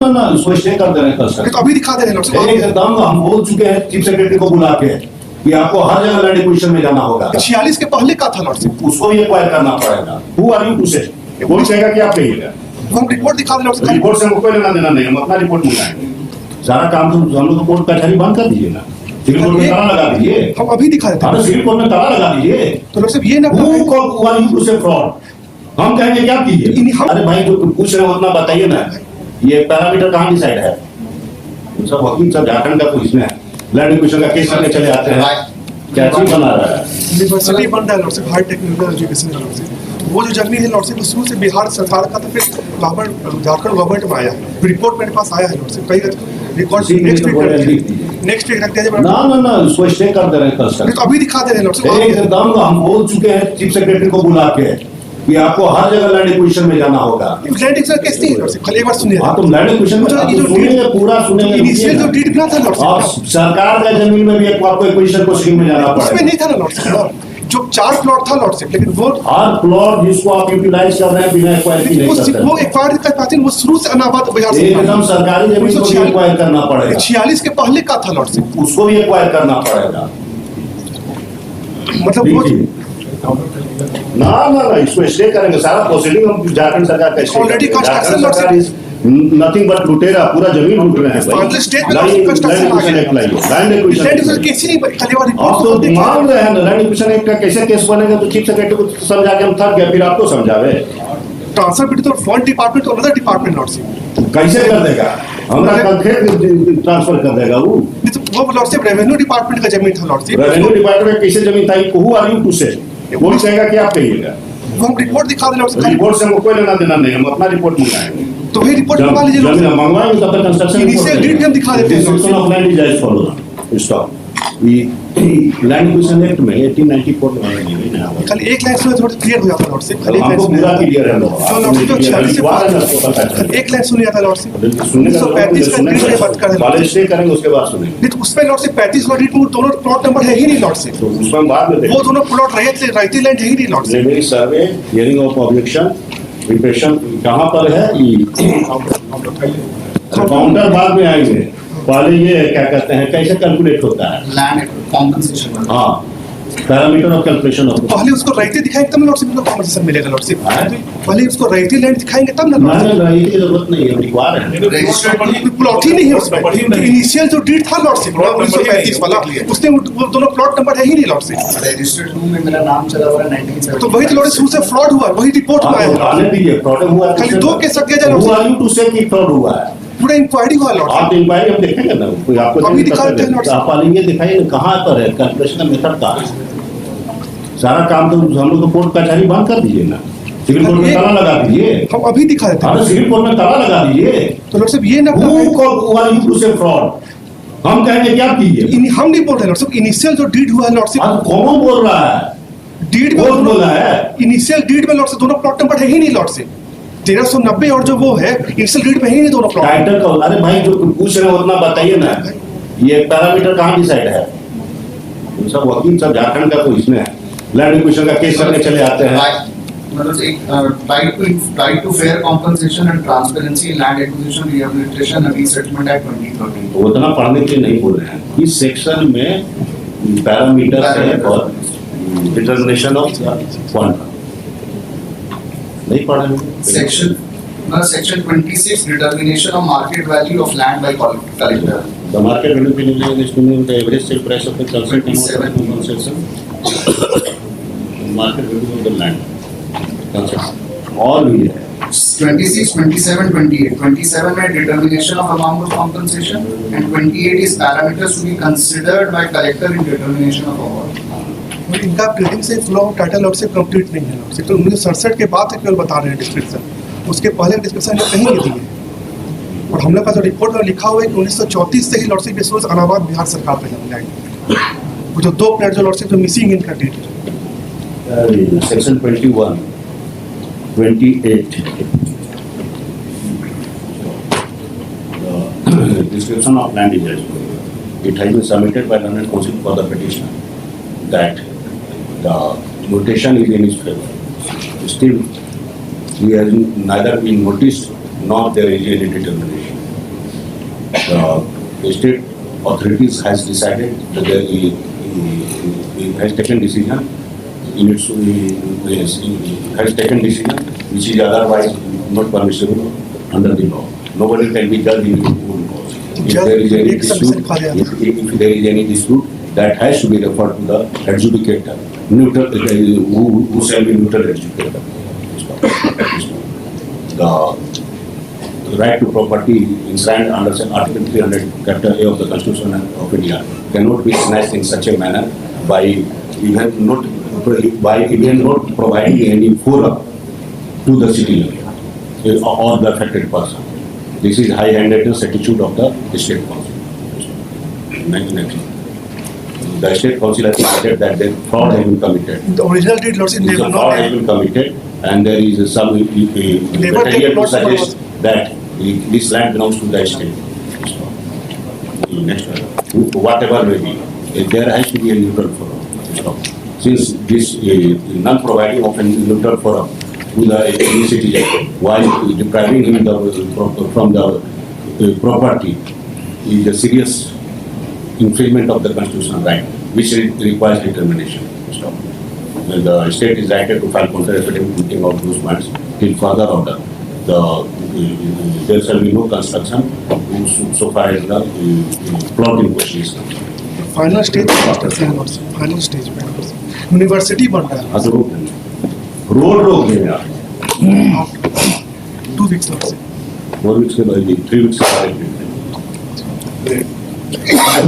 ना उसको स्टे कर दे रहे हैं कल सर। तो अभी दिखा दे रहे हैं एकदम हम बोल चुके हैं चीफ सेक्रेटरी को बुला के कि आपको हर जगह लैंड एक्विजिशन में जाना होगा। 46 के पहले का था लॉर्डशिप, उसको भी एक्वायर करना पड़ेगा। हु आर यू टू से? कोई कहेगा कि आप कहिएगा, हम रिपोर्ट दिखा दे रहे रिपोर्ट से हमको कोई लेना देना नहीं, हम अपना रिपोर्ट मंगाएंगे। सारा काम तो हम लोग कोर्ट कचहरी बंद कर दीजिए ना, सिविल कोर्ट में ताला लगा दीजिए। हम अभी दिखा देते हैं, सिविल कोर्ट में ताला लगा दीजिए। तो लॉर्डशिप ये ना हु आर यू टू से फ्रॉड? हम कहेंगे क्या कीजिए? अरे भाई जो पूछ रहे हो उतना बताइए ना, ये पैरामीटर कहाँ डिसाइड है? सब वकील सब झारखंड का पुलिस में लैंड एक्विजिशन का केस करके चले आते हैं, क्या चीज बना रहा है? यूनिवर्सिटी बन रहा है लॉर्डशिप, हाई टेक्निकल एजुकेशन है लॉर्डशिप। वो जो जमीन है लॉर्डशिप शुरू से बिहार सरकार का, तो फिर झारखंड गवर्नमेंट में आया, रिपोर्ट मेरे पास आया है लॉर्डशिप। कई रिकॉर्ड नेक्स्ट वीक रखते हैं ना उसको स्टे कर दे रहे हैं कल सर। तो अभी दिखा दे रहे हैं लॉर्डशिप, एकदम हम बोल चुके हैं चीफ सेक्रेटरी को बुला के कि आपको हर जगह लैंड एक्विजिशन में जाना होगा। लैंड एक्विजिशन केस नहीं है लॉर्डशिप, खाली एक बार सुनिए। हाँ तो लैंड एक्विजिशन में सुनेंगे, पूरा सुनेंगे। इनिशियल जो डीड बना था लॉर्डशिप, सरकार का जमीन में भी आपको एक्विजिशन को स्कीम में जाना पड़ेगा। उसमें नहीं था ना लॉर्डशिप, जो 4 प्लॉट था लॉर्डशिप, लेकिन वो हर प्लॉट जिसको आप यूटिलाइज कर रहे हैं बिना एक्वायर किए नहीं कर सकते। वो एक्वायर का पार्टी वो शुरू से अनाबाद बिहार से एकदम सरकारी जमीन को भी एक्वायर करना पड़ेगा। 46 के पहले का था लॉर्डशिप, उसको भी एक्वायर करना पड़ेगा। मतलब वो ना इसको स्टे करेंगे, सारा प्रोसीडिंग हम झारखंड सरकार का stay already construction lordship nothing but लुटेरा, पूरा जमीन लूट रहे हैं भाई। फाइनल स्टेज में कंस्ट्रक्शन आ गया, लैंड एक्विजिशन केस ही नहीं बनी, खाली बार आप तो मान रहे हैं ना लैंड एक्विजिशन एक्ट का कैसे केस बनेगा, तो चीफ सेक्रेटरी को समझा के हम थक गए, फिर आपको समझावे। Transfer bit to one department to another department lordship कैसे कर देगा? हमारा कल फिर ट्रांसफर कर देगा वो लॉर्डशिप रेवेन्यू डिपार्टमेंट का जमीन था लॉर्डशिप। रेवेन्यू डिपार्टमेंट कैसे जमीन था? हु आर यू टू से? कोई कहेगा कि आप कहिएगा, हम रिपोर्ट दिखा दे लॉर्डशिप, रिपोर्ट से हमको कोई लेना देना नहीं, हम अपना रिपोर्ट मंगाएंगे। तो वही रिपोर्ट मंगवा लीजिए लॉर्डशिप, मंगवाएंगे तब तक कंस्ट्रक्शन इनिशियल डीड हम दिखा देते हैं। Description of land is as follow. Stop. Land acquisition act में 1894 में खाली एक लाइन सुनिए, थोड़ा क्लियर हो जाता है लॉर्डशिप। खाली एक लाइन हमको पूरा क्लियर है जो लॉर्डशिप जो 46 से पहले एक लाइन सुनिए था लॉर्डशिप, 1935 का डीड में बात कर रहे हैं, पहले स्टे करेंगे उसके बाद सुनेंगे। नहीं तो उसमें लॉर्डशिप 35 वाला डीड में दोनों प्लॉट नंबर है ही नहीं लॉर्डशिप, तो उसमें बाद में वो दोनों प्लॉट राइट लैंड है ही नहीं lordship. Revenue survey, hearing of objection, repression कहाँ पर है? काउंटर बाद में आएंगे, पहले ये क्या कहते हैं कैसे कैलकुलेट होता है लैंड कॉम्पेंसेशन। हाँ, पैरामीटर ऑफ कैलकुलेशन ऑफ। पहले उसको राइटी दिखाएंगे तब लॉर्डशिप को कॉम्पेंसेशन मिलेगा लॉर्डशिप। पहले उसको राइटी लैंड दिखाएंगे तब ना लॉर्डशिप। नहीं की जरूरत नहीं है, रिक्वायर है। रजिस्टर्ड प्लॉट ही नहीं है उसमें, इनिशियल जो डीड था लॉर्डशिप 1935 वाला, उसमें वो दोनों प्लॉट नंबर है ही नहीं लॉर्डशिप। रजिस्टर्ड रूम में मेरा नाम चला हुआ है 1970। तो वही तो लॉर्डशिप शुरू से फ्रॉड हुआ, वही रिपोर्ट में आया। आने दीजिए, फ्रॉड हुआ है। खाली 2 केस लग गया Who are you to say कि फ्रॉड हुआ है? पूरा इंक्वायरी हुआ आप लॉर्डशिप। इंक्वायरी हम देखेंगे ना, कोई आपको अभी दिखा देते हैं तो आप वाले ये दिखाइए कहाँ पर है कैलकुलेशन का मेथड का। सारा काम तो हम लोग तो कोर्ट कचहरी बंद कर दीजिए ना, सिविल कोर्ट में ताला लगा दीजिए। हम अभी दिखा देते हैं, सिविल कोर्ट में ताला लगा दीजिए। तो लॉर्डशिप ये ना Who are you to say fraud? हम कहेंगे क्या कीजिए? हम नहीं बोल रहे लॉर्डशिप, इनिशियल जो डीड हुआ है लॉर्डशिप, आज कौन बोल रहा है? डीड कौन में बोला है? इनिशियल डीड में लॉर्डशिप दोनों प्लॉट नंबर है ही नहीं लॉर्डशिप। 1390 और जो वो है इनिशियल डीड में ही नहीं दोनों प्लॉट। टाइटल का अरे भाई जो पूछ रहे हो उतना बताइए ना, ये पैरामीटर कहाँ डिसाइड है? सब वकील सब झारखंड का पुलिस में लैंड एक्विजिशन का केस करके चले आते हैं। मतलब एक right to fair compensation and transparency in land acquisition, rehabilitation and resettlement act 2013। उतना पढ़ने के लिए नहीं बोल रहे हैं। इस सेक्शन में पैरामीटर है और डिटरमिनेशन ऑफ फंड नहीं पढ़े। Section 26 determination of market value of land by collector. The market value being estimate the average sale price of the consultant concession, market value of the land concession all भी है। 26, 27, 28. 27 में determination of amount of compensation and 28 is parameters to be considered by collector in determination of award. इनका प्रीडिंग से flow of title lordship complete नहीं है lordship, तो 1967 के बाद केवल बता रहे हैं डिस्क्रिप्शन, उसके पहले डिस्क्रिप्शन कहीं नहीं दी है। और हमने पास रिपोर्ट में लिखा हुआ है कि 1934 से ही लॉर्डशिप सोर्स अनाबाद बिहार सरकार पे लग जाएगी। वो जो 2 प्लेट जो लॉर्डशिप जो मिसिंग इनका date section 21, 28 description of land is as follows. It has been submitted by Learned Counsel for the petitioner that the notation is in his favor. Still, he has neither been noticed nor there is any determination. The state authorities has decided that he has taken decision. Has taken decision which is otherwise not permissible under the law. Nobody can be judged in his own cause. If there is any dispute, if there is any dispute, that has to be referred to the adjudicator, neutral, who shall be neutral adjudicator. The right to property enshrined under Article 300, Chapter A of the Constitution of India cannot be snatched in such a manner by even not providing any forum to the citizen or the affected person. This is high-handedness attitude of the State Council. The State Council has stated that the fraud has been committed. The original deed, Lordship, they The were fraud not. has been committed, and there is some material to suggest that this land belongs to the state. Next one. Whatever may be, there has to be a neutral forum. Since this non-providing of a neutral forum to the citizen while depriving him from the property is a serious infringement of the constitutional right, which requires determination. And the state is directed to file counter affidavit putting out those matters till further order. There shall be no construction so far as the plot in question is concerned. Final stage final stage पे university बन रहा है road रोक देंगे आप 2 weeks से 4 weeks के बाद 3 वीक्स के बाद